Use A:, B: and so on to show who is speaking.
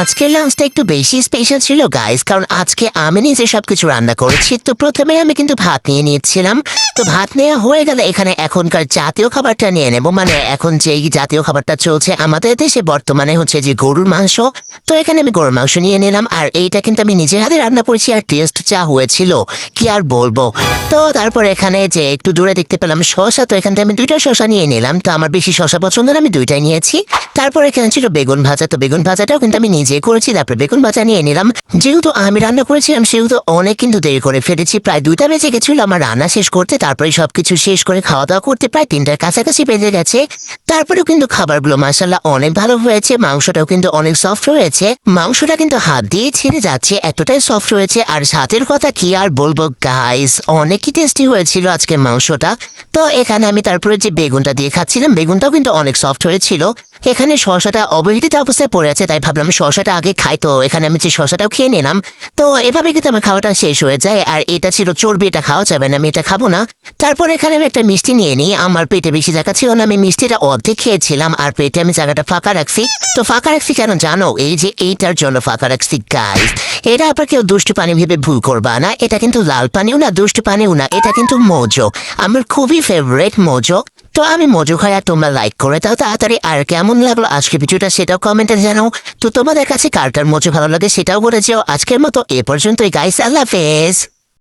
A: আজকের লাঞ্চটা একটু বেশি স্পেশাল ছিল গাইস, কারণ আজকে আমি নিজে সবকিছু রান্না করেছি। তো প্রথমে আমি কিন্তু ভাত নিয়ে নিচ্ছিলাম। তো ভাত নেওয়া হয়ে গেলে এখানে এখনকার জাতীয় খাবারটা নিয়ে নেব, মানে এখন যেই জাতীয় খাবারটা চলছে আমাদের দেশে বর্তমানে হচ্ছে যে গরুর মাংস। তো এখানে আমি গরুর মাংস নিয়ে নিলাম, আর এইটা কিন্তু আমি নিজের হাতে রান্না করেছি, আর টেস্ট যা হয়েছিল কি আর বলবো। তো তারপর এখানে যে একটু দূরে দেখতে পেলাম শসা, তো এখান থেকে আমি 2টা শসা নিয়ে নিলাম। তো আমার বেশি শসা পছন্দ না, আমি 2টাই নিয়েছি। তারপর এখানে ছিল বেগুন ভাজা, তো বেগুন ভাজাটাও কিন্তু আমি নিজে করেছি। তারপর বেগুন ভাজা নিয়ে নিলাম। যেহেতু আমি রান্না করেছিলাম সেহেতু অনেক কিন্তু দেরি করে ফেলেছি, প্রায় 2টা বেজে গেছিল আমার রান্না শেষ করতে। তারপরে সবকিছু শেষ করে খাওয়া দাওয়া করতে প্রায় 3টার কাছাকাছি বেজে গেছে। তারপরেও কিন্তু খাবারগুলো মাশাআল্লাহ অনেক ভালো হয়েছে, মাংসটাও কিন্তু অনেক সফট হয়েছে। মাংসটা কিন্তু হাত দিয়ে ছেড়ে যাচ্ছে, এতটাই সফট হয়েছে। আর স্বাদের কথা কি আর বলবো গাইস, অনেকই টেস্টি হয়েছিল আজকের মাংসটা। তো এখানে আমি তারপরে যে বেগুনটা দিয়ে খাচ্ছিলাম, বেগুনটাও কিন্তু অনেক সফট হয়েছিল। এখানে শসাটা অবহেলিত অবস্থায় পড়ে আছে, তাই ভাবলাম শসাটা আগে খাই। তো এখানে আমি যে শসাটাও খেয়ে নিলাম। তো এভাবে কিন্তু আমার খাওয়াটা শেষ হয়ে যায়। আর এটা ছিল চর্বি, এটা খাওয়া যাবে না, আমি এটা খাবো না। তারপর এখানে আমি একটা মিষ্টি নিয়ে নিই। আমার পেটে বেশি জায়গা ছিল না, আমি মিষ্টিটা অর্ধেক খেয়েছিলাম, আর পেটে আমি জায়গাটা ফাঁকা রাখছি। তো ফাঁকা রাখছি কেন জানো? এই যে এইটার জন্য ফাঁকা রাখছি গাইস। এটা আবার কেউ দুষ্টু পানি ভেবে ভুল করবা না, এটা কিন্তু লাল পানিও না, দুষ্টু পানিও না, এটা কিন্তু মোজো। আমার খুবই ফেভারিট মোজো। তো আমি মজু খাই, আর তোমরা লাইক করে দাও তাড়াতাড়ি। আর কেমন লাগলো আজকে ভিডিওটা সেটাও কমেন্টে জানাও। তো তোমাদের কাছে কার কার মজু ভালো লাগে সেটাও বলে যাও। আজকের মতো এ পর্যন্তই গাইস, আল্লাহ হাফেজ।